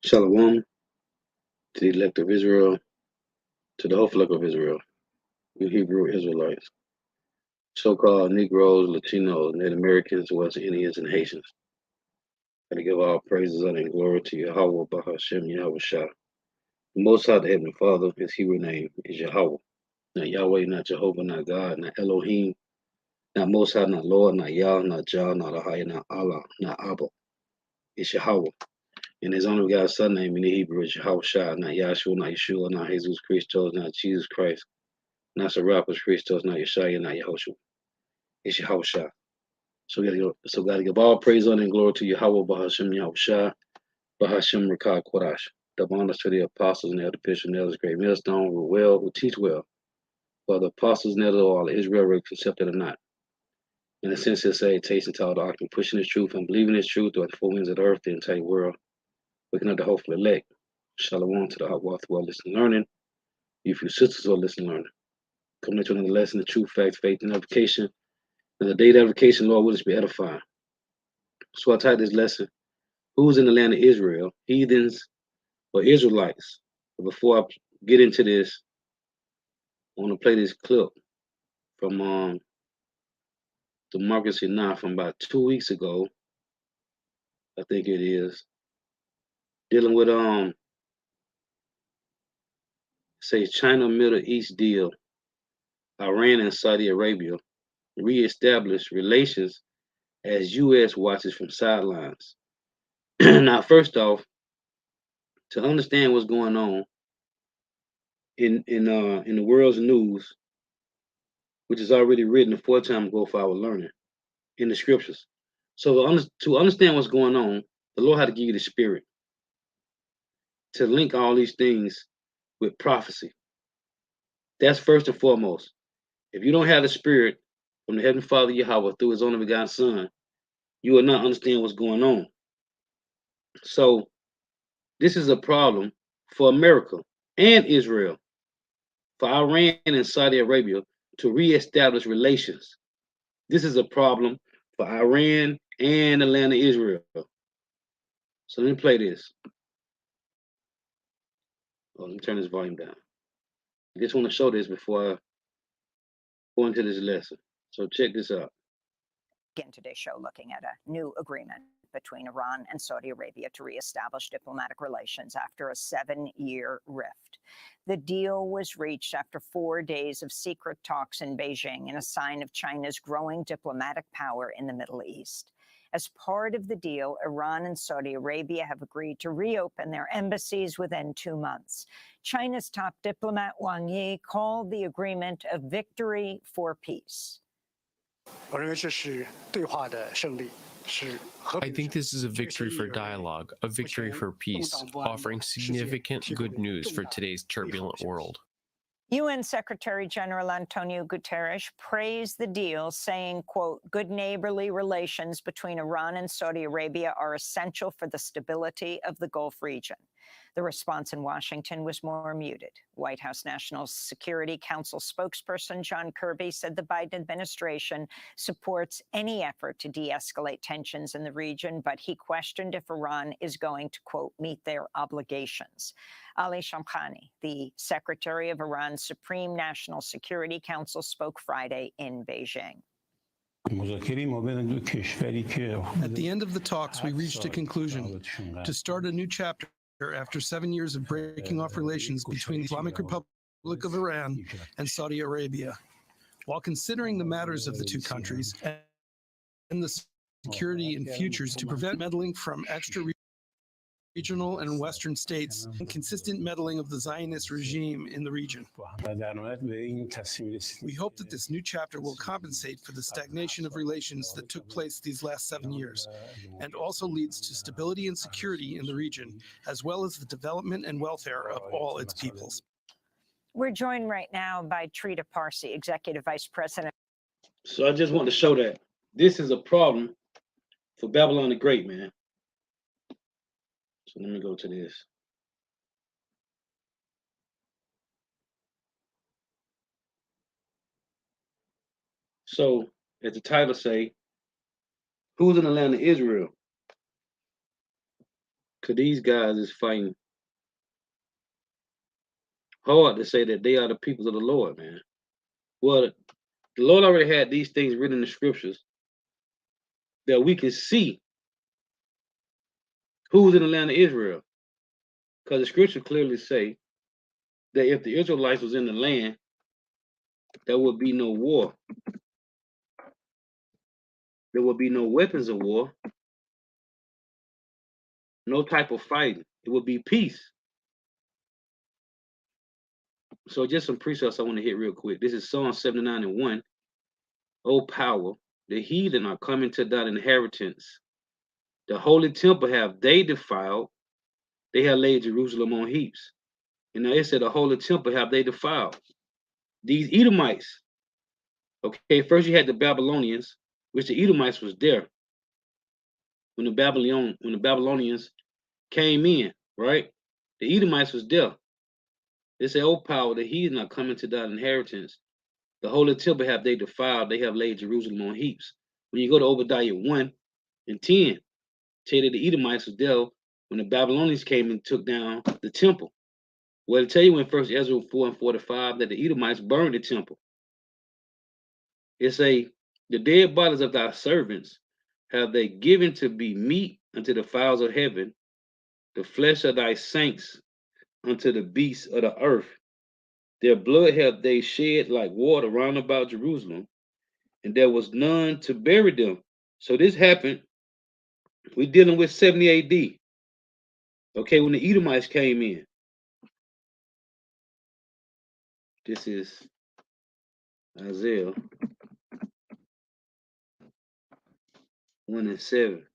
Shalom to the elect of Israel, to the whole flock of Israel, you Hebrew Israelites, so-called Negroes, Latinos, Native Americans, West Indians, and Haitians. And to give all praises, honor, and glory to Yahweh, Bahashem, Yahweh Shah. The Most High, the Heavenly Father, his Hebrew name is Yahweh. Not Yahweh, not Jehovah, not God, not Elohim, not Most High, not Lord, not Yah, not Jah, not Ahai, not Allah, not Abba. It's Yahweh. And his only God's son name in the Hebrew is Yahweh Shah, not Yahshua, not Yeshua, not Jesus Christos, not Jesus Christ, not Serapis Christos, not Yeshua, not Yehoshua. It's Yahweh Shah. So we gotta give all praise, honor, and glory to Yahweh, Bahashem, Yahweh Shah, Bahashem, Rakah, Kodash. Double honors to the apostles and elder bishops and elders, great millstone, who teach well. For the apostles and elders of all Israel, whether accepted or not. In a sense, it's a taste and tell the doctrine, pushing this truth and believing this truth throughout the four winds of the earth, the entire world, waking up the hopeful elect. Shalom to the hot water who are listening, learning. You few sisters who are listening, learning. Coming into another lesson of truth, facts, faith, and edification. And the day of edification, Lord, will us be edifying. So I titled this lesson, Who's in the land of Israel, Heathens or Israelites? But before I get into this, I want to play this clip from Democracy Now! From about 2 weeks ago, I think it is, dealing with say China Middle East deal, Iran and Saudi Arabia reestablish relations as U.S. watches from sidelines. Now, first off, to understand what's going on in the world's news, which is already written a 4 time ago for our learning in the scriptures. So to understand what's going on, the Lord had to give you the spirit to link all these things with prophecy. That's first and foremost. If you don't have the spirit from the Heavenly Father Yahweh through his only begotten Son, you will not understand what's going on. So this is a problem for America and Israel, for Iran and Saudi Arabia to reestablish relations. This is a problem for Iran and the land of Israel. So let me play this. Oh, let me turn this volume down. I just want to show this before I go into this lesson. So check this out. Again, today's show looking at a new agreement between Iran and Saudi Arabia to reestablish diplomatic relations after a 7-year rift. The deal was reached after 4 days of secret talks in Beijing in a sign of China's growing diplomatic power in the Middle East. As part of the deal, Iran and Saudi Arabia have agreed to reopen their embassies within 2 months. China's top diplomat Wang Yi called the agreement a victory for peace. I think this is a victory for dialogue, a victory for peace, offering significant good news for today's turbulent world. UN Secretary General Antonio Guterres praised the deal, saying, quote, good neighborly relations between Iran and Saudi Arabia are essential for the stability of the Gulf region. The response in Washington was more muted. White House National Security Council spokesperson John Kirby said the Biden administration supports any effort to de-escalate tensions in the region, but he questioned if Iran is going to, quote, meet their obligations. Ali Shamkhani, the secretary of Iran's Supreme National Security Council, spoke Friday in Beijing. At the end of the talks, we reached a conclusion to start a new chapter after 7 years of breaking off relations between the Islamic Republic of Iran and Saudi Arabia. While considering the matters of the two countries and the security and futures to prevent meddling from extra-regional and Western states and consistent meddling of the Zionist regime in the region. We hope that this new chapter will compensate for the stagnation of relations that took place these last 7 years, and also leads to stability and security in the region, as well as the development and welfare of all its peoples. We're joined right now by Trita Parsi, Executive Vice President. So I just want to show that this is a problem for Babylon the Great, man. So let me go to this. So, as the title say, who's in the land of Israel? Cause these guys is fighting hard to say that they are the people of the Lord, man. Well, the Lord already had these things written in the scriptures that we can see who's in the land of Israel. Because the scripture clearly say that if the Israelites was in the land, there would be no war. There would be no weapons of war, no type of fighting. It would be peace. So just some precepts I want to hit real quick. This is Psalm 79:1. O power, the heathen are coming to that inheritance. The holy temple have they defiled. They have laid Jerusalem on heaps. And now it said the holy temple have they defiled. These Edomites. Okay, first you had the Babylonians, which the Edomites was there when the Babylonians came in, right? The Edomites was there. They say, "Oh power, the heathen are coming to that inheritance. The holy temple have they defiled, they have laid Jerusalem on heaps." When you go to Obadiah 1 and 10, tell you that the Edomites was there when the Babylonians came and took down the temple. Well, it tell you in First Ezra 4 and 45 that the Edomites burned the temple. It say, "The dead bodies of thy servants have they given to be meat unto the fowls of heaven, the flesh of thy saints unto the beasts of the earth. Their blood have they shed like water round about Jerusalem, and there was none to bury them." So this happened. We're dealing with 70 AD. Okay, when the Edomites came in. This is Isaiah 1 and 7.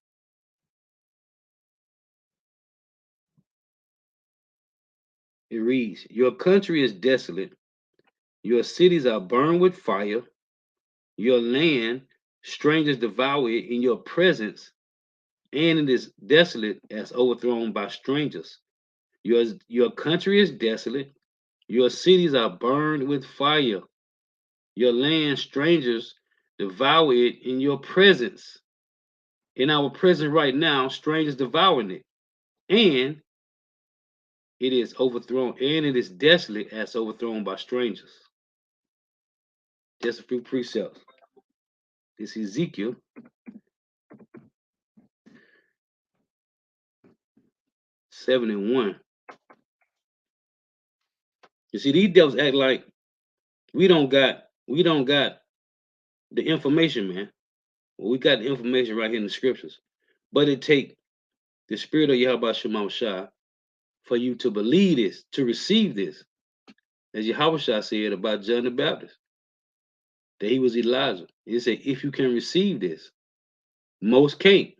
It reads, "Your country is desolate, your cities are burned with fire, your land, strangers devour it in your presence, and it is desolate as overthrown by strangers. Your country is desolate, your cities are burned with fire, your land, strangers devour it in your presence." In our presence right now, strangers devouring it, and it is overthrown, and it is desolate as overthrown by strangers. Just a few precepts. This is Ezekiel 7 and 1. You see, these devils act like we don't got the information, man. Well, we got the information right here in the scriptures. But it take the spirit of Yahweh Shema Shah for you to believe this, to receive this. As Yahweh Shah said about John the Baptist, that he was Elijah. He said, if you can receive this, most can't.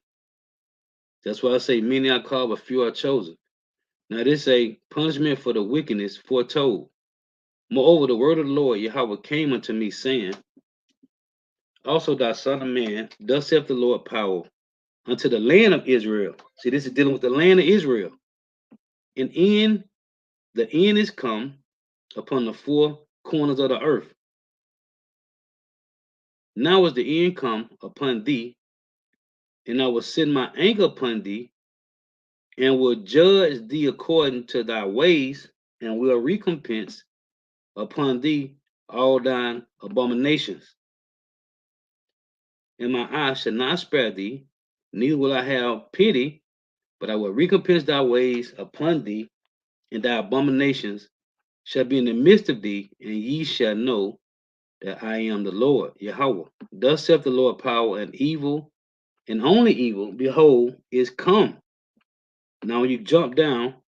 That's why I say many are called, but few are chosen. Now this a punishment for the wickedness foretold. Moreover, the word of the Lord Yahweh came unto me, saying, "Also thou son of man, thus saith the Lord power unto the land of Israel." See, this is dealing with the land of Israel. And the end is come upon the four corners of the earth. Now is the end come upon thee, and I will send my anger upon thee, and will judge thee according to thy ways, and will recompense upon thee all thine abominations. And my eye shall not spare thee, neither will I have pity, but I will recompense thy ways upon thee, and thy abominations shall be in the midst of thee, and ye shall know that I am the Lord, Yahweh. Thus saith the Lord power, and evil, and only evil, behold, is come. Now when you jump down,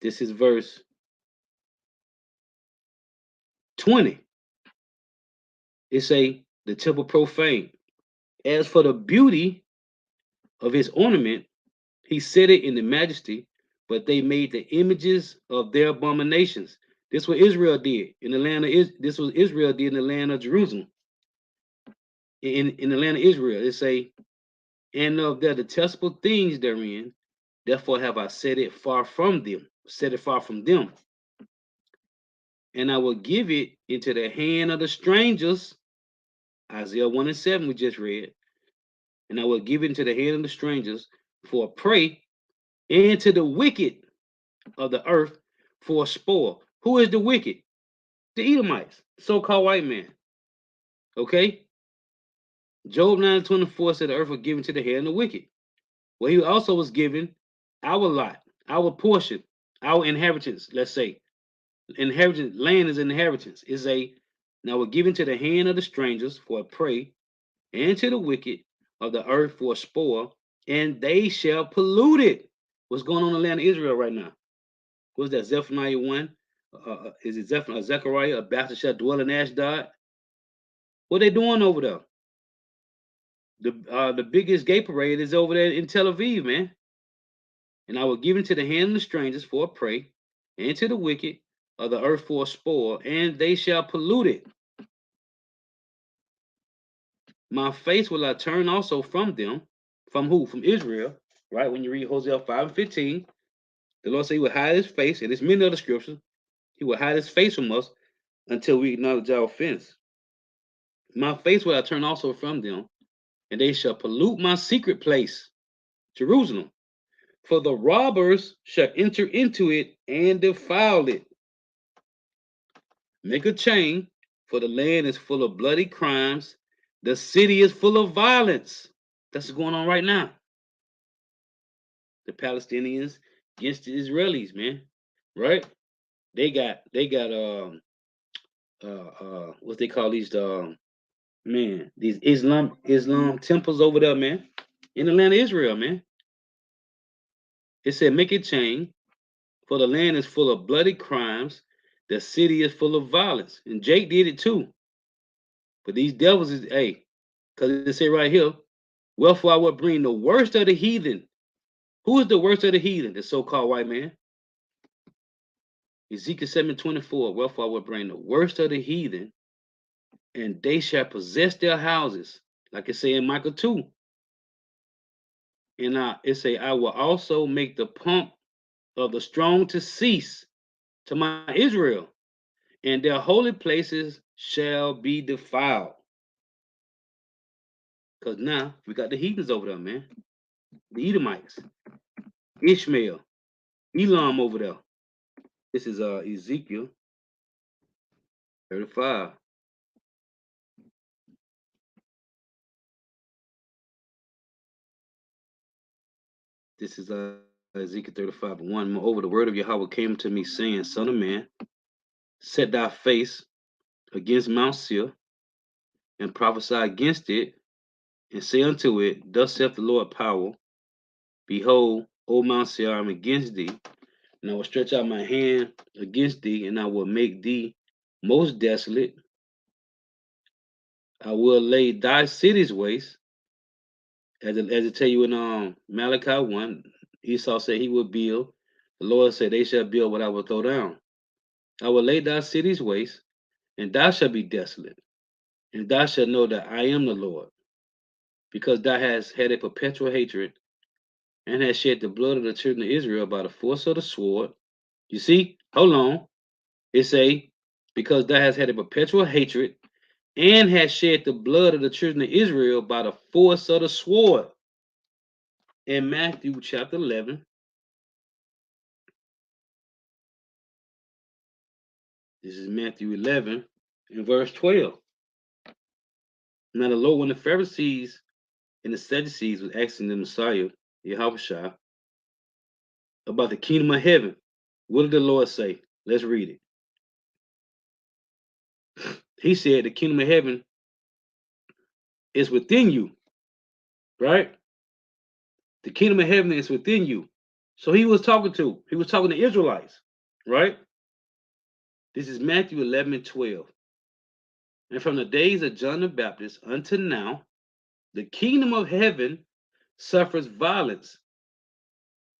this is verse 20. It say, the temple profane. As for the beauty of his ornament, he set it in the majesty, but they made the images of their abominations. This what Israel did in the land of this was Israel did in the land of Jerusalem. In the land of Israel, it say, and of their detestable things therein, therefore have I set it far from them, and I will give it into the hand of the strangers. Isaiah 1 and 7 we just read. and I will give it into the hand of the strangers for a prey, and to the wicked of the earth for a spoil. Who is the wicked? The Edomites, so-called white man. Okay? Job 9:24 said the earth was given to the hand of the wicked. Well, he also was given our lot, our portion, our inheritance, let's say. Inheritance, land is inheritance. Is a now we're given to the hand of the strangers for a prey, and to the wicked of the earth for a spoil, and they shall pollute it. What's going on in the land of Israel right now? What's that? Zephaniah 1? Is it Zechariah? A bastard shall dwell in Ashdod? What they doing over there? The biggest gay parade is over there in Tel Aviv, man. And I will give into the hand of the strangers for a prey, and to the wicked of the earth for a spoil, and they shall pollute it. My face will I turn also from them. From who? From Israel. Right? When you read Hosea 5:15, the Lord said he will hide his face, and there's many other scriptures. He will hide his face from us until we acknowledge our offense. My face will I turn also from them, and they shall pollute my secret place, Jerusalem. For the robbers shall enter into it and defile it. Make a chain, for the land is full of bloody crimes. The city is full of violence. That's what's going on right now. The Palestinians against the Israelis, man. Right? They got what they call these man, these Islam temples over there, man. In the land of Israel, man. It said, make a chain, for the land is full of bloody crimes. The city is full of violence. And Jake did it too. But these devils is, hey, because it say right here, wherefore I will bring the worst of the heathen. Who is the worst of the heathen? The so-called white man. Ezekiel 7:24, wherefore I will bring the worst of the heathen, and they shall possess their houses. Like it say in Micah 2. And it say, I will also make the pomp of the strong to cease to my Israel, and their holy places shall be defiled. Because now we got the heathens over there, man. The Edomites, Ishmael, Elam over there. This is Ezekiel 35. This is Ezekiel 35:1. Moreover, the word of Yahweh came to me, saying, Son of man, set thy face against Mount Seir, and prophesy against it, and say unto it, Thus saith the Lord power, behold, O Mount Seir, I am against thee, and I will stretch out my hand against thee, and I will make thee most desolate. I will lay thy cities waste, as it tell you in Malachi 1. Esau said he would build. The Lord said, they shall build what I will throw down. I will lay thy cities waste, and thou shalt be desolate, and thou shalt know that I am the Lord, because thou hast had a perpetual hatred, and hast shed the blood of the children of Israel by the force of the sword. You see, hold on. It say, because thou hast had a perpetual hatred, and hast shed the blood of the children of Israel by the force of the sword. In Matthew chapter 11, this is Matthew 11 and verse 12. Now the Lord, when the Pharisees and the Sadducees was asking the Messiah, Yahushua, about the kingdom of heaven, what did the Lord say? Let's read it. He said the kingdom of heaven is within you, right? The kingdom of heaven is within you. So he was talking to Israelites, right? This is Matthew 11 and 12. And from the days of John the Baptist unto now, the kingdom of heaven suffers violence.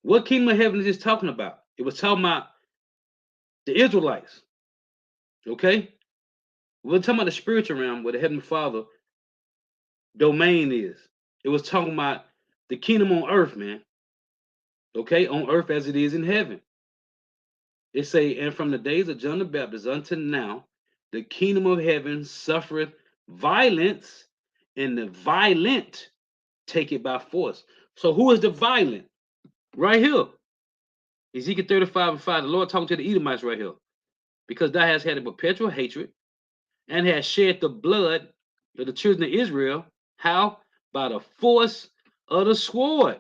What kingdom of heaven is this talking about? It was talking about the Israelites, okay? We're talking about the spiritual realm where the Heavenly Father domain is. It was talking about the kingdom on earth, man. Okay, on earth as it is in heaven. It say, and from the days of John the Baptist unto now, the kingdom of heaven suffereth violence, and the violent take it by force. So who is the violent? Right here. Ezekiel 35:5. The Lord talking to the Edomites right here. Because thou hast had a perpetual hatred and has shed the blood of the children of Israel. How? By the force of the sword.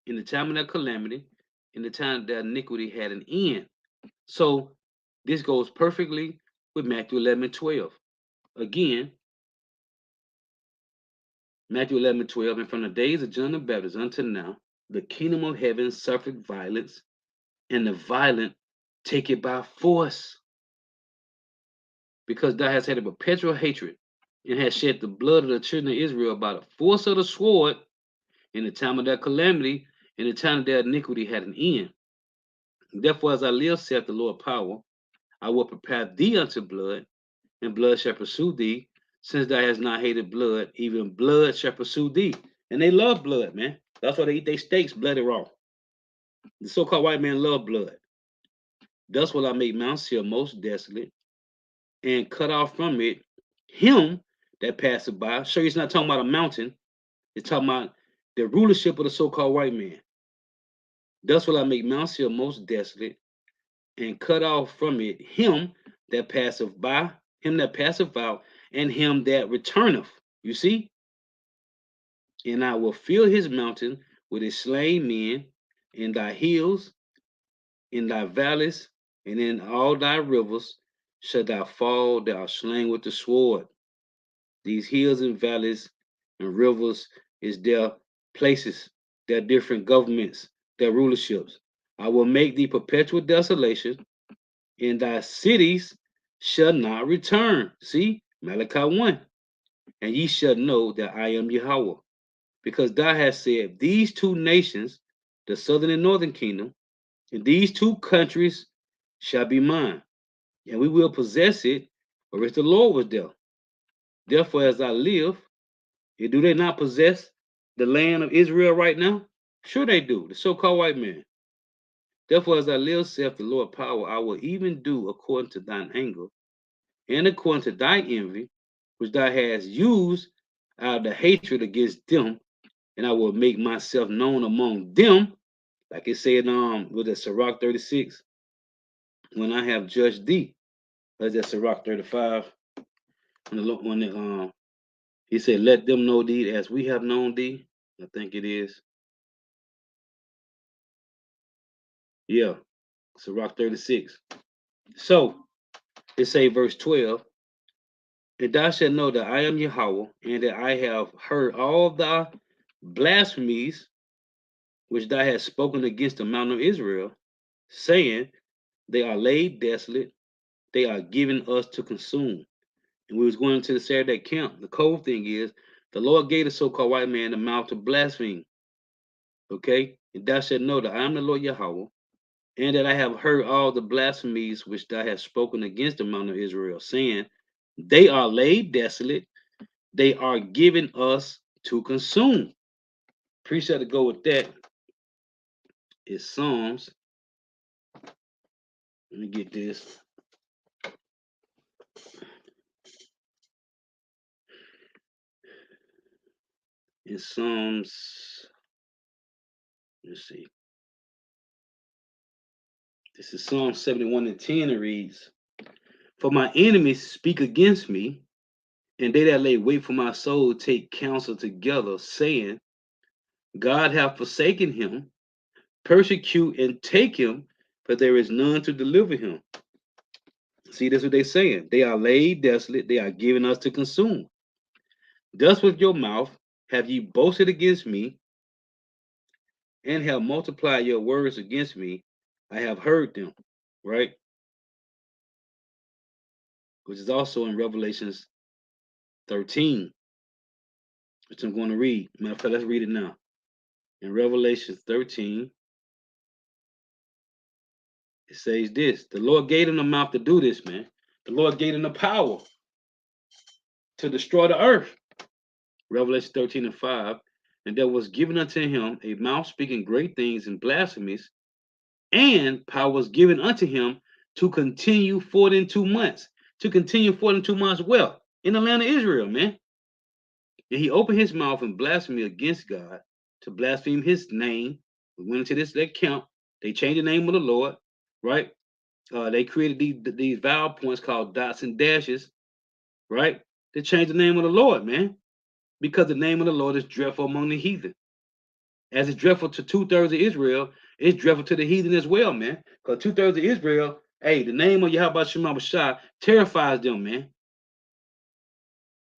In the time of their calamity, in the time that iniquity had an end. So this goes perfectly with Matthew 11:12. Again, Matthew 11:12. And from the days of John the Baptist until now, the kingdom of heaven suffered violence, and the violent take it by force. Because thou hast had a perpetual hatred and hast shed the blood of the children of Israel by the force of the sword in the time of their calamity, in the time of their iniquity had an end. Therefore, as I live, saith the Lord power, I will prepare thee unto blood, and blood shall pursue thee, since thou hast not hated blood, even blood shall pursue thee. And they love blood, man. That's why they eat their steaks bloody raw. The so-called white man love blood. Thus will I make Mount Seir most desolate, and cut off from it him that passeth by. So he's not talking about a mountain. It's talking about the rulership of the so-called white man. Thus will I make Mount Seir most desolate, and cut off from it him that passeth by, him that passeth out, and him that returneth. You see? And I will fill his mountain with his slain men, in thy hills, in thy valleys, and in all thy rivers shalt thou fall that are slain with the sword. These hills and valleys and rivers is their places, their different governments, their rulerships. I will make thee perpetual desolation, and thy cities shall not return. See, Malachi 1. And ye shall know that I am Yahweh, because thou hast said, these two nations, the southern and northern kingdom, and these two countries shall be mine, and we will possess it, for if the Lord was there. Therefore, as I live, do they not possess the land of Israel right now? Sure they do, the so-called white man. Therefore, as I live, saith the Lord power, I will even do according to thine anger, and according to thy envy, which thou hast used out of the hatred against them, and I will make myself known among them, like it said, with the Sirach 36, when I have judged thee. That's that Sirach 35. When he said, let them know thee as we have known thee. I think it is. Yeah, Sirach 36. So it say verse 12, and thou shalt know that I am Yahweh, and that I have heard all thy blasphemies which thou hast spoken against the mountain of Israel, saying, they are laid desolate, they are given us to consume. And we was going to the Saturday camp. The cold thing is, the Lord gave the so-called white man the mouth to blaspheme. Okay? And thou shalt know that I am the Lord Yahweh, and that I have heard all the blasphemies which thou hast spoken against the mountain of Israel, saying, they are laid desolate, they are given us to consume. Precept to go with that is Psalms. Let me get this. In Psalms, let's see. This is Psalm 71:10. It reads, for my enemies speak against me, and they that lay wait for my soul take counsel together, saying, God hath forsaken him, persecute and take him, but there is none to deliver him. See, that's what they're saying. They are laid desolate, they are given us to consume. Thus with your mouth have ye boasted against me, and have multiplied your words against me. I have heard them, right? Which is also in Revelations 13, which I'm going to read. Matter of fact, let's read it now. In Revelation 13, it says this. The Lord gave him the mouth to do this, man. The Lord gave him the power to destroy the earth. Revelation 13:5. And there was given unto him a mouth speaking great things and blasphemies, and power was given unto him to continue 42 months. To continue 42 months well in the land of Israel, man. And he opened his mouth in blasphemy against God, to blaspheme his name. We went into this camp. They changed the name of the Lord, right? They created these vowel points called dots and dashes, right? They changed the name of the Lord, man, because the name of the Lord is dreadful among the heathen. As it's dreadful to 2/3 of Israel, it's dreadful to the heathen as well, man. Because 2/3 of Israel, hey, the name of Yahweh Shema Bashar terrifies them, man.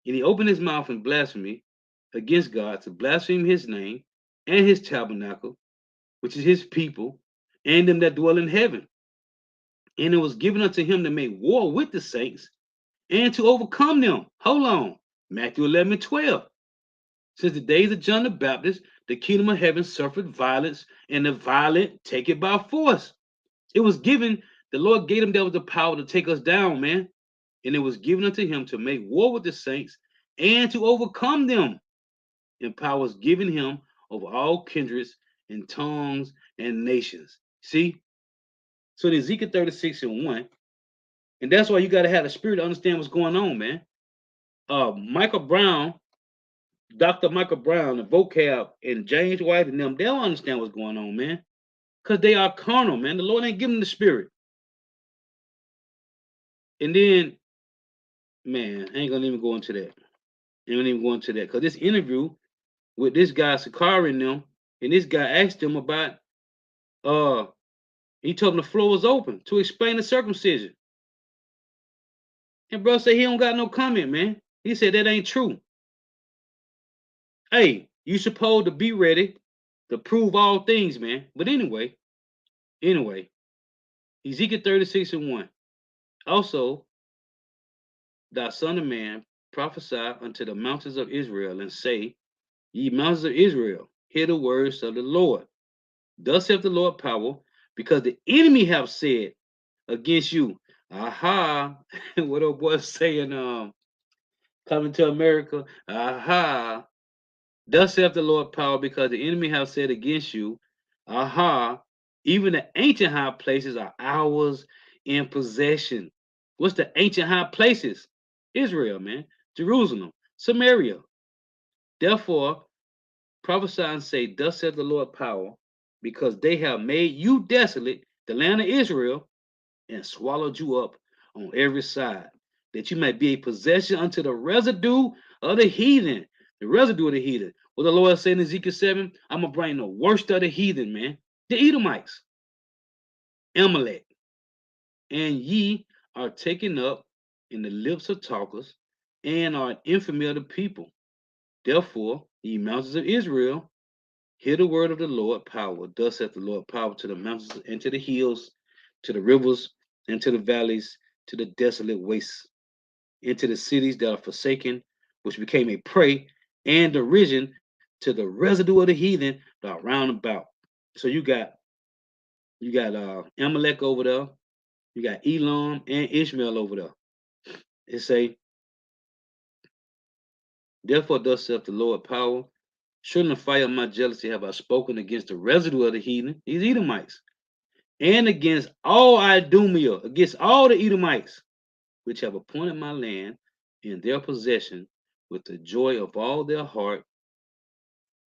And he opened his mouth in blasphemy against God, to blaspheme his name and his tabernacle, which is his people, and them that dwell in heaven. And it was given unto him to make war with the saints and to overcome them. Hold on. Matthew 11:12. Since the days of John the Baptist, the kingdom of heaven suffered violence, and the violent take it by force. It was given, the Lord gave him that was the power to take us down, man. And it was given unto him to make war with the saints and to overcome them. And power was given him over all kindreds and tongues and nations. See? So in Ezekiel 36:1, and that's why you got to have the spirit to understand what's going on, man. Michael Brown, Dr. Michael Brown, the vocab, and James White and them, they don't understand what's going on, man. Because they are carnal, man. The Lord ain't giving them the spirit. And then, man, I ain't gonna even go into that. I ain't gonna even go into that. Because this interview with this guy Sakari and them, and this guy asked him about he told him the floor was open to explain the circumcision. And bro said he don't got no comment, man. He said that ain't true. Hey, you supposed to be ready to prove all things, man. But anyway, Ezekiel 36:1. Also, thou son of man, prophesy unto the mountains of Israel, and say, Ye mountains of Israel, hear the words of the Lord. Thus saith the Lord power, because the enemy have said against you, aha, what old boy saying, coming to America, aha, thus saith the Lord power, because the enemy have said against you, aha, even the ancient high places are ours in possession. What's the ancient high places? Israel, man, Jerusalem, Samaria. Therefore, prophesy and say, thus saith the Lord power, because they have made you desolate, the land of Israel, and swallowed you up on every side, that you might be a possession unto the residue of the heathen. The residue of the heathen. What the Lord said in Ezekiel 7, I'm going to bring the worst of the heathen, man. The Edomites, Amalek. And ye are taken up in the lips of talkers, and are an infamy of the people. Therefore, ye mountains of Israel, hear the word of the Lord power. Thus saith the Lord power to the mountains and to the hills, to the rivers and to the valleys, to the desolate wastes, into the cities that are forsaken, which became a prey and derision to the residue of the heathen that are round about. So you got Amalek over there, you got Elam and Ishmael over there. It say, therefore thus saith the Lord power, surely in the fire of my jealousy have I spoken against the residue of the heathen, these Edomites, and against all Idumea, against all the Edomites, which have appointed my land in their possession with the joy of all their heart,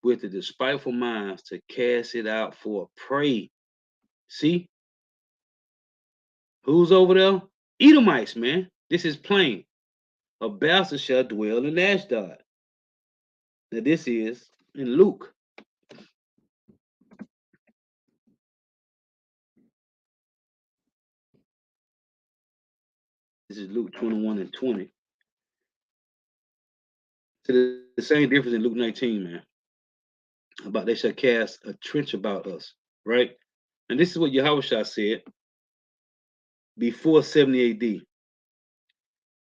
with the despiteful minds to cast it out for a prey. See? Who's over there? Edomites, man. This is plain. A bastard shall dwell in Ashdod. Now this is in Luke. This is Luke 21:20. So the same difference in Luke 19, man. About they shall cast a trench about us, right? And this is what Yahushua said before 70 AD.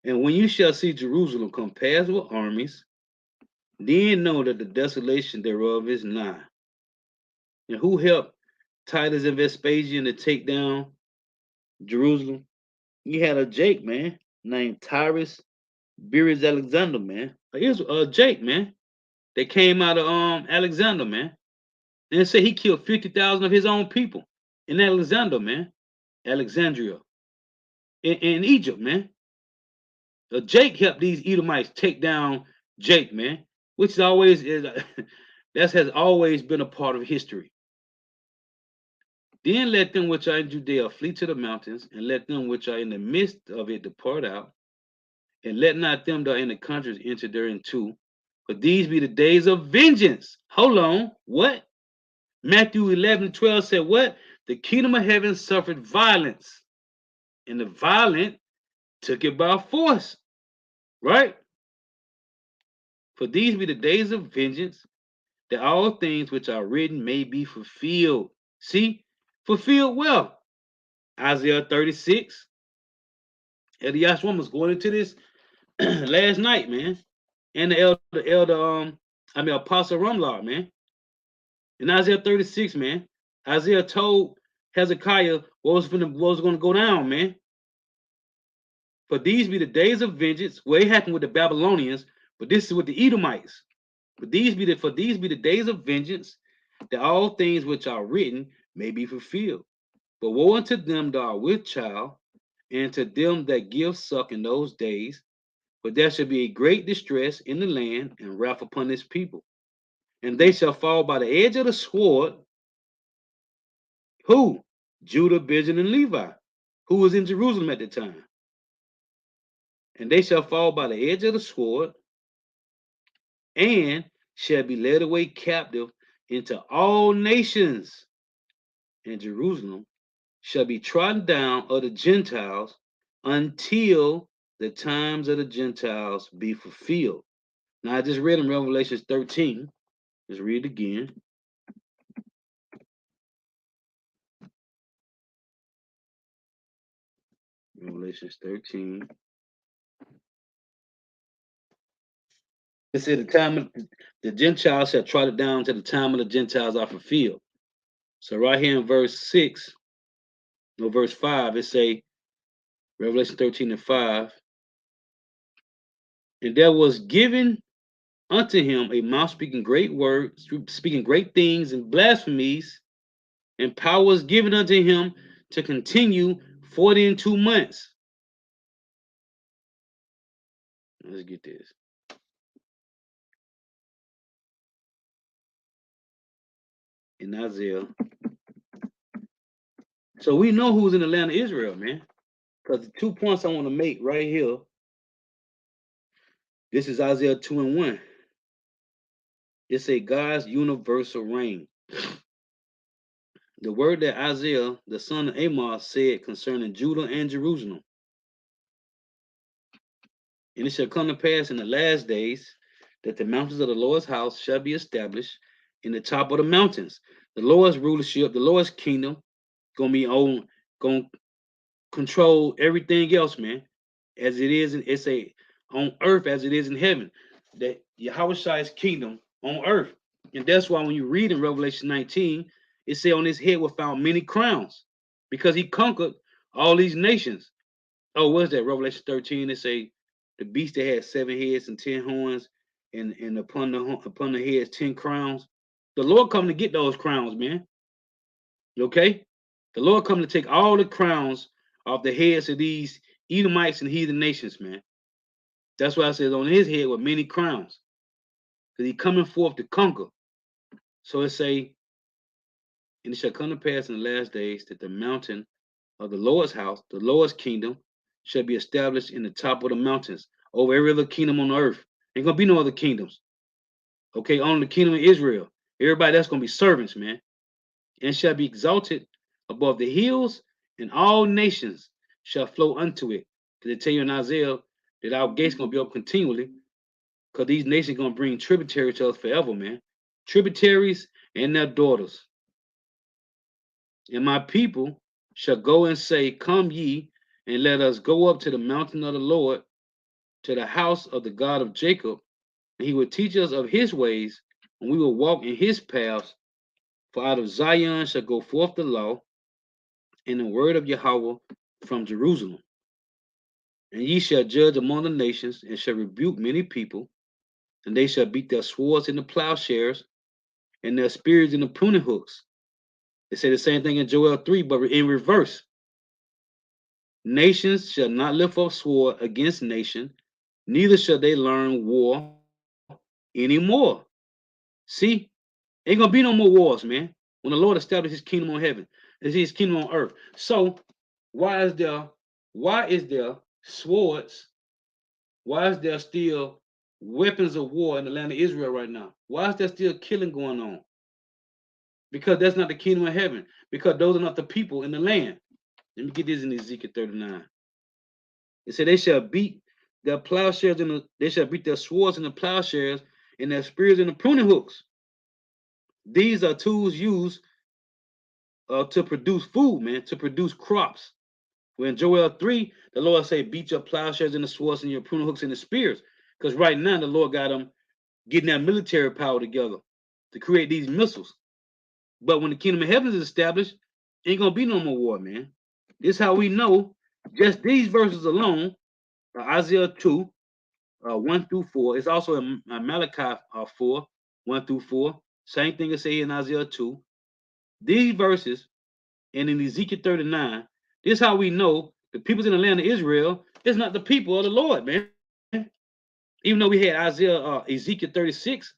And when you shall see Jerusalem compassed with armies, then know that the desolation thereof is nigh. And who helped Titus and Vespasian to take down Jerusalem? You had a Jake, man, named Tyrus Beres Alexander, man. Here's Jake, man. They came out of Alexander, man. And they say he killed 50,000 of his own people in Alexander, man. Alexandria. In Egypt, man. Jake helped these Edomites take down Jake, man. which is always is that has always been a part of history. Then let them which are in Judea flee to the mountains, and let them which are in the midst of it depart out, and let not them that are in the countries enter therein too. For these be the days of vengeance. Hold on. What? Matthew 11:12 said what? The kingdom of heaven suffered violence, and the violent took it by force. Right? For these be the days of vengeance, that all things which are written may be fulfilled. See? Fulfilled well. Isaiah 36. Elder Yashwan was going into this last night, man. And the Apostle Rumlar, man. In Isaiah 36, man. Isaiah told Hezekiah what was going to go down, man. For these be the days of vengeance. Well, it happened with the Babylonians, but this is with the Edomites. For these be the days of vengeance, that all things which are written may be fulfilled. But woe unto them that are with child, and to them that give suck in those days, for there shall be a great distress in the land, and wrath upon this people. And they shall fall by the edge of the sword. Who? Judah, Benjamin, and Levi, who was in Jerusalem at the time. And they shall fall by the edge of the sword, and shall be led away captive into all nations. And Jerusalem shall be trodden down of the Gentiles until the times of the Gentiles be fulfilled. Now, I just read in Revelation 13. Let's read it again. Revelation 13. It said the time of the Gentiles shall trot it down to the time of the Gentiles are fulfilled. So right here in verse 6, no, verse 5, it say, Revelation 13 and 5, and there was given unto him a mouth speaking great words, speaking great things and blasphemies, and power was given unto him to continue 42 months. Let's get this. In Isaiah. So we know who's in the land of Israel, man. Because the 2 points I want to make right here. This is Isaiah 2 and 1. It's a God's universal reign. The word that Isaiah, the son of Amos, said concerning Judah and Jerusalem. And it shall come to pass in the last days that the mountains of the Lord's house shall be established in the top of the mountains. The Lord's rulership, the Lord's kingdom, gonna control everything else, man. As it is, it's on earth as it is in heaven. That Yahweh's kingdom on earth. And that's why when you read in Revelation 19, it say on his head were found many crowns, because he conquered all these nations. Oh, what's that? Revelation 13, it say the beast that had 7 heads and 10 horns, and upon the heads 10 crowns. The Lord come to get those crowns, man. Okay? The Lord come to take all the crowns off the heads of these Edomites and heathen nations, man. That's why I said on his head were many crowns, because he coming forth to conquer. So it say, and it shall come to pass in the last days that the mountain of the Lord's house, the Lord's kingdom, shall be established in the top of the mountains over every other kingdom on the earth. Ain't gonna be no other kingdoms. Okay, only the kingdom of Israel. Everybody that's gonna be servants, man. And shall be exalted above the hills, and all nations shall flow unto it. Because they tell you in Isaiah that our gates gonna be up continually, because these nations gonna bring tributaries to us forever, man. Tributaries and their daughters. And my people shall go and say, come ye, and let us go up to the mountain of the Lord, to the house of the God of Jacob, and he will teach us of his ways, and we will walk in his paths. For out of Zion shall go forth the law, and the word of Yahweh from Jerusalem. And ye shall judge among the nations, and shall rebuke many people, and they shall beat their swords in the plowshares, and their spears in the pruning hooks. They say the same thing in Joel 3, but in reverse. Nations shall not lift up sword against nation, neither shall they learn war anymore. See, ain't gonna be no more wars, man. When the Lord established his kingdom on heaven, is his kingdom on earth. So why is there swords? Why is there still weapons of war in the land of Israel right now? Why is there still killing going on? Because that's not the kingdom of heaven. Because those are not the people in the land. Let me get this in Ezekiel 39. It said they shall beat their plowshares they shall beat their swords in the plowshares and their spears in the pruning hooks. These are tools used to produce food, man, to produce crops. When Joel 3, the Lord say, beat your plowshares and the swords and your pruning hooks and the spears. Because right now the Lord got them getting that military power together to create these missiles. But when the kingdom of heaven is established, ain't gonna be no more war, man. This is how we know just these verses alone, Isaiah 2, 1 through 4. It's also in Malachi 4, 1 through 4. Same thing as say in Isaiah 2. These verses and in Ezekiel 39, this is how we know the peoples in the land of Israel is not the people of the Lord, man. Even though we had Ezekiel 36,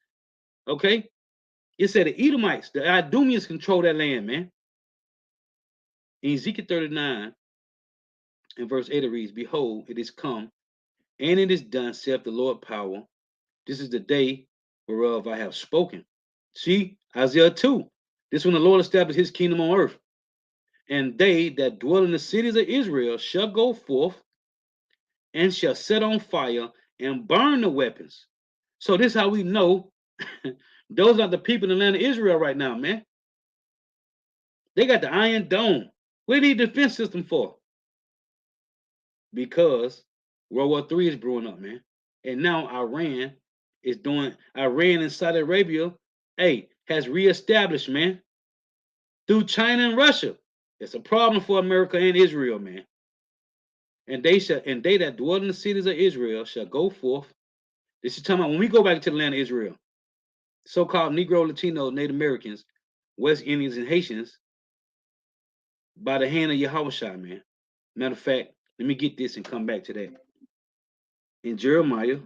okay, it said the Edomites, the Idumeans control that land, man. In Ezekiel 39, in verse 8, it reads, behold, it is come, and it is done, saith the Lord power. This is the day whereof I have spoken. See, Isaiah 2. This when the Lord established his kingdom on earth. And they that dwell in the cities of Israel shall go forth and shall set on fire and burn the weapons. So this is how we know those are the people in the land of Israel right now, man. They got the Iron Dome. What do you need a defense system for? Because World War III is brewing up, man. And now Iran and Saudi Arabia, hey, has reestablished, man, through China and Russia. It's a problem for America and Israel, man. And they that dwell in the cities of Israel shall go forth. This is talking about when we go back to the land of Israel, so-called Negro, Latino, Native Americans, West Indians, and Haitians, by the hand of Yahushua, man. Matter of fact, let me get this and come back to that. In Jeremiah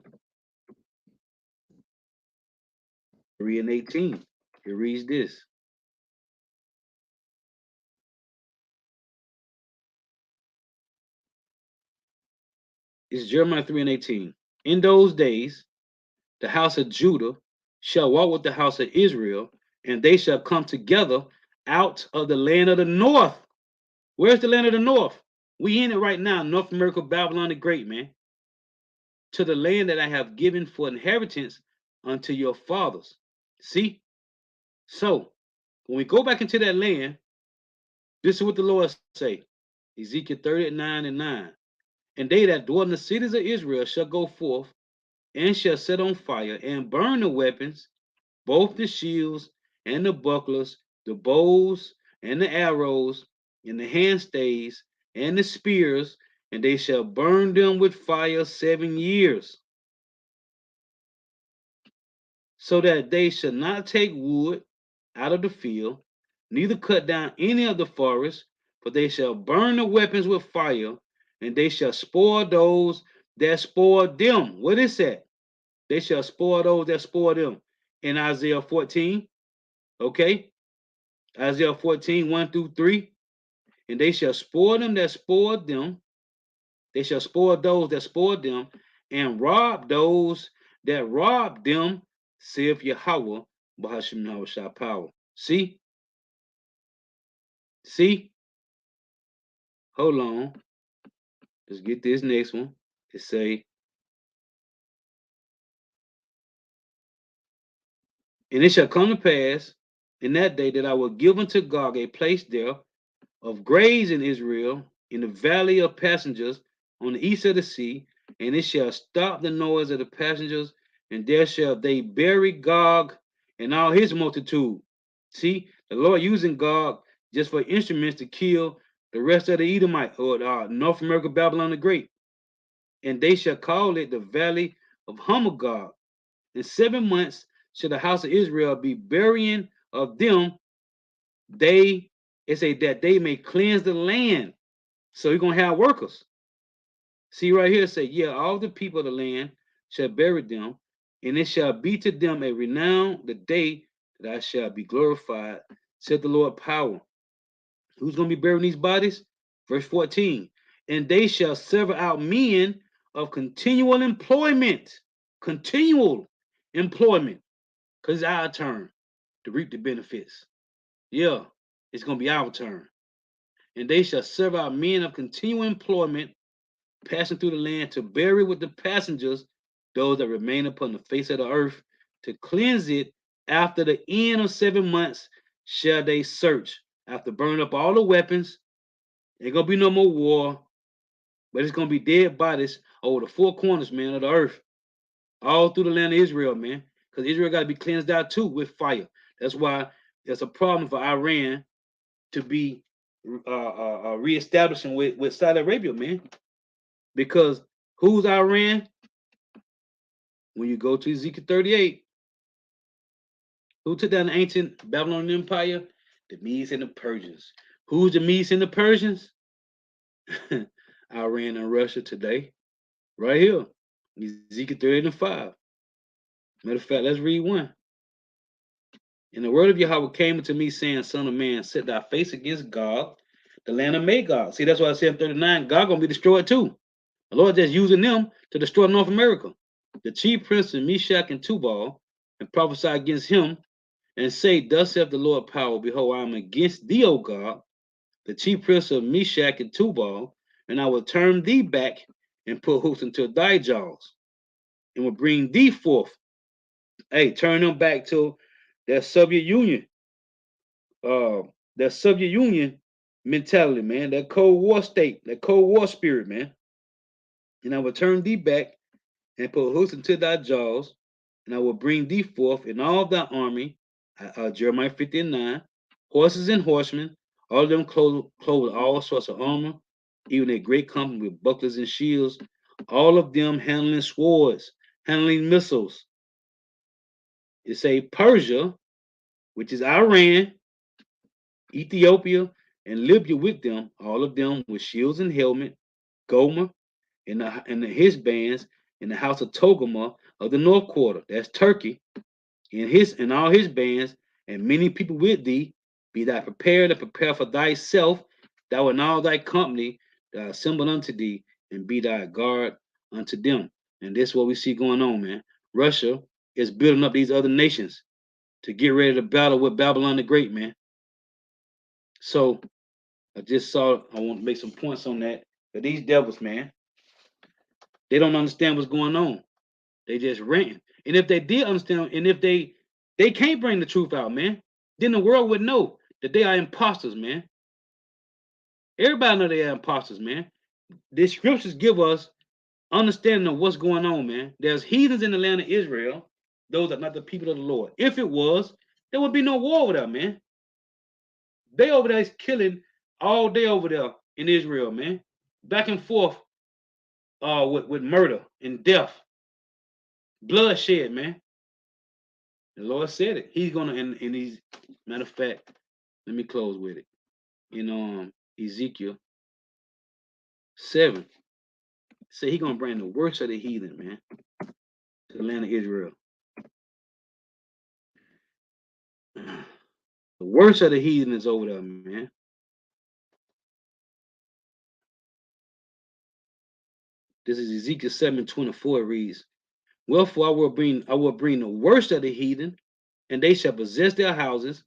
3 and 18, it reads this. It's Jeremiah 3 and 18. In those days, the house of Judah shall walk with the house of Israel, and they shall come together out of the land of the north. Where's the land of the north? We in it right now, North America, Babylon the Great, man. To the land that I have given for inheritance unto your fathers. See? So, when we go back into that land, this is what the Lord say. Ezekiel 39 and 9. And they that dwell in the cities of Israel shall go forth and shall set on fire and burn the weapons, both the shields and the bucklers, the bows and the arrows, and the handstays and the spears, and they shall burn them with fire 7 years, so that they shall not take wood out of the field, neither cut down any of the forest, for they shall burn the weapons with fire, and they shall spoil those that spoil them. What is that? They shall spoil those that spoil them. In Isaiah 14, okay? Isaiah 14, 1 through 3. And they shall spoil them that spoiled them. They shall spoil those that spoiled them, and rob those that robbed them, saith Yahweh, Bahashim Yahweh power. See? See? Hold on. Let's get this next one. It say, and it shall come to pass in that day that I will give unto Gog a place there of graves in Israel, in the valley of passengers on the east of the sea, and it shall stop the noise of the passengers, and there shall they bury Gog and all his multitude. See, the Lord using Gog just for instruments to kill the rest of the Edomite or North America, Babylon the Great. And they shall call it the valley of Hamagog. In 7 months shall the house of Israel be burying of them. It say that they may cleanse the land. So you're gonna have workers. See right here, it say, yeah, all the people of the land shall bury them, And it shall be to them a renown the day that I shall be glorified, said the Lord power. Who's going to be buried in these bodies? Verse 14. And they shall serve out men of continual employment. Continual employment. Because it's our turn to reap the benefits. Yeah, it's going to be our turn. And they shall serve out men of continual employment, passing through the land to bury with the passengers those that remain upon the face of the earth, to cleanse it after the end of 7 months shall they search. After burning up all the weapons, ain't gonna be no more war, but it's gonna be dead bodies over the four corners, man, of the earth, all through the land of Israel, man. Because Israel got to be cleansed out too with fire. That's why there's a problem for Iran to be reestablishing with Saudi Arabia, man. Because who's Iran? When you go to Ezekiel 38, who took down the ancient Babylonian Empire? The Medes and the Persians. Who's the Medes and the Persians? Iran and Russia today, right here. Ezekiel 38 and 5. Matter of fact, let's read one. And the word of Yahweh came unto me, saying, Son of man, set thy face against Gog, the land of Magog. See, that's why I said in 39, God gonna be destroyed too. The Lord just using them to destroy North America. The chief prince of Meshach and Tubal, and prophesy against him, and say, Thus saith the Lord power, behold, I am against thee, O God, the chief prince of Meshach and Tubal, and I will turn thee back and put hooks into thy jaws, and will bring thee forth. Hey, turn them back to their Soviet Union, their Soviet Union mentality, man, that Cold War state, that Cold War spirit, man. And I will turn thee back and put hooks into thy jaws, and I will bring thee forth in all thy army, Jeremiah 59, horses and horsemen, all of them clothed with all sorts of armor, even a great company with bucklers and shields, all of them handling swords, handling missiles. It say Persia, which is Iran, Ethiopia, and Libya with them, all of them with shields and helmet, Gomer, and his bands in the house of Togarmah of the north quarter. That's Turkey, and all his bands, and many people with thee. Be thou prepared and prepare for thyself, thou and all thy company that are assembled unto thee, and be thy guard unto them. And this is what we see going on, man. Russia is building up these other nations to get ready to battle with Babylon the Great, man. So I want to make some points on that. But these devils, man, they don't understand what's going on. They just ranting. And if they did understand, and if they can't bring the truth out, man, then the world would know that they are imposters, man. Everybody know they are imposters, man. The scriptures give us understanding of what's going on, man. There's heathens in the land of Israel. Those are not the people of the Lord. If it was, there would be no war over there, man. They over there is killing all day over there in Israel, man. Back and forth with murder and death. Bloodshed, man. The Lord said it. He's gonna, and he's, matter of fact, let me close with it. In Ezekiel 7, say he gonna bring the worst of the heathen, man, to the land of Israel. The worst of the heathen is over there, man. This is Ezekiel 7:24. It reads, Wherefore I will bring the worst of the heathen, and they shall possess their houses,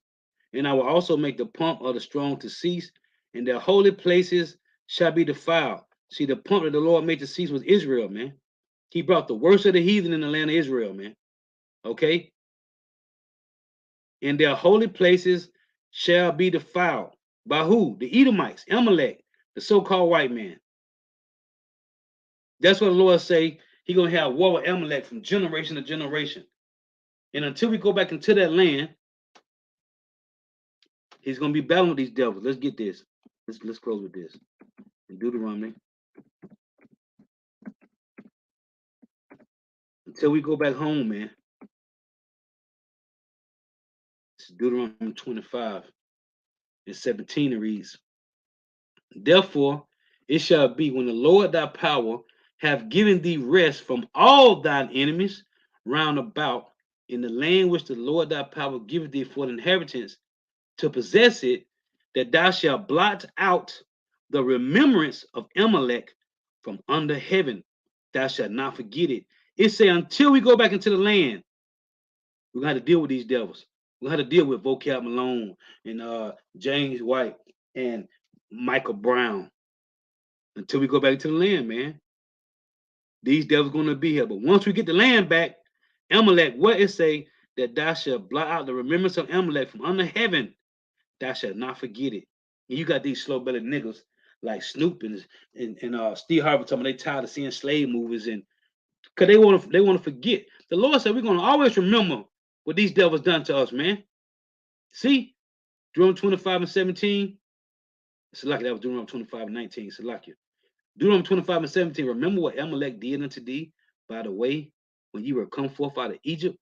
and I will also make the pomp of the strong to cease, and their holy places shall be defiled. See, the pomp that the Lord made to cease was Israel, man. He brought the worst of the heathen in the land of Israel, man. Okay? And their holy places shall be defiled. By who? The Edomites, Amalek, the so-called white man. That's what the Lord say. He gonna have war with Amalek from generation to generation. And until we go back into that land, he's gonna be battling with these devils. Let's get this. Let's close with this. In Deuteronomy. Until we go back home, man. It's Deuteronomy 25 and 17. It reads, Therefore it shall be when the Lord thy power have given thee rest from all thine enemies round about in the land which the Lord thy power giveth thee for the inheritance, to possess it, that thou shalt blot out the remembrance of Amalek from under heaven. Thou shalt not forget it. It say until we go back into the land, we're gonna have to deal with these devils. We're gonna have to deal with Vocab Malone and James White and Michael Brown until we go back to the land, man. These devils gonna be here. But once we get the land back, Amalek, what it say that thou shalt blot out the remembrance of Amalek from under heaven, thou shalt not forget it. And you got these slow-bellied niggas like Snoop and Steve Harvey talking about they tired of seeing slave movies and because they want to forget. The Lord said we're gonna always remember what these devils done to us, man. See, Deuteronomy 25 and 17. It's lucky that was Deuteronomy 25 and 19. It's lucky. Deuteronomy 25 and 17. Remember what Amalek did unto thee by the way when you were come forth out of Egypt,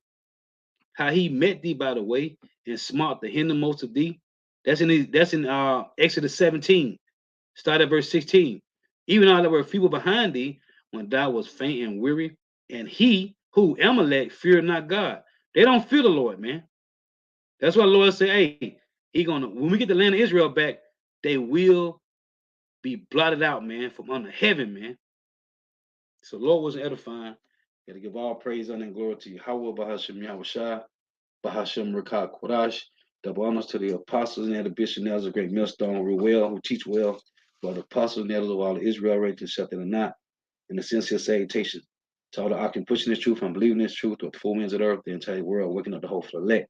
how he met thee by the way and smote the hindermost of thee. That's in Exodus 17. Start at verse 16. Even though there were feeble behind thee, when thou was faint and weary, and he who Amalek feared not God. They don't fear the Lord, man. That's why the Lord said, hey, he gonna when we get the land of Israel back, they will be blotted out, man, from under heaven, man. So the Lord wasn't edifying. Gotta give all praise, honor, and glory to you. Yahweh Bahashem Yahushua, Bahashem Rekah Kodash. Double honors to the apostles and the bishop nails a great millstone, Ruel, who teach well, for the apostles and elders of all of Israel, right to shut them not, and the sincere salutation. To all the Akim pushing this truth and believing this truth with the full winds of the earth, the entire world, waking up the whole for the elect.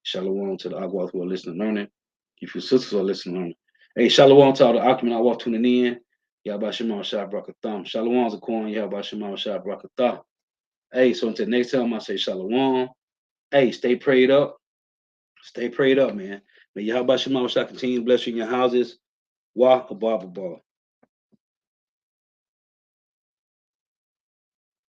Shalom to the Agwath who are listening and learning. If your sisters are listening and learning. Hey, shalom to all the Akim and Agwath tuning in. Yahba Shema Shah Brakatham. Shalom Zakwan, Yahba Shema Shah Brakatham. Hey, so until next time, I say shalom. Hey, stay prayed up. Stay prayed up, man. May Yahweh Shema Shah continue to bless you in your houses. Wah, above, above.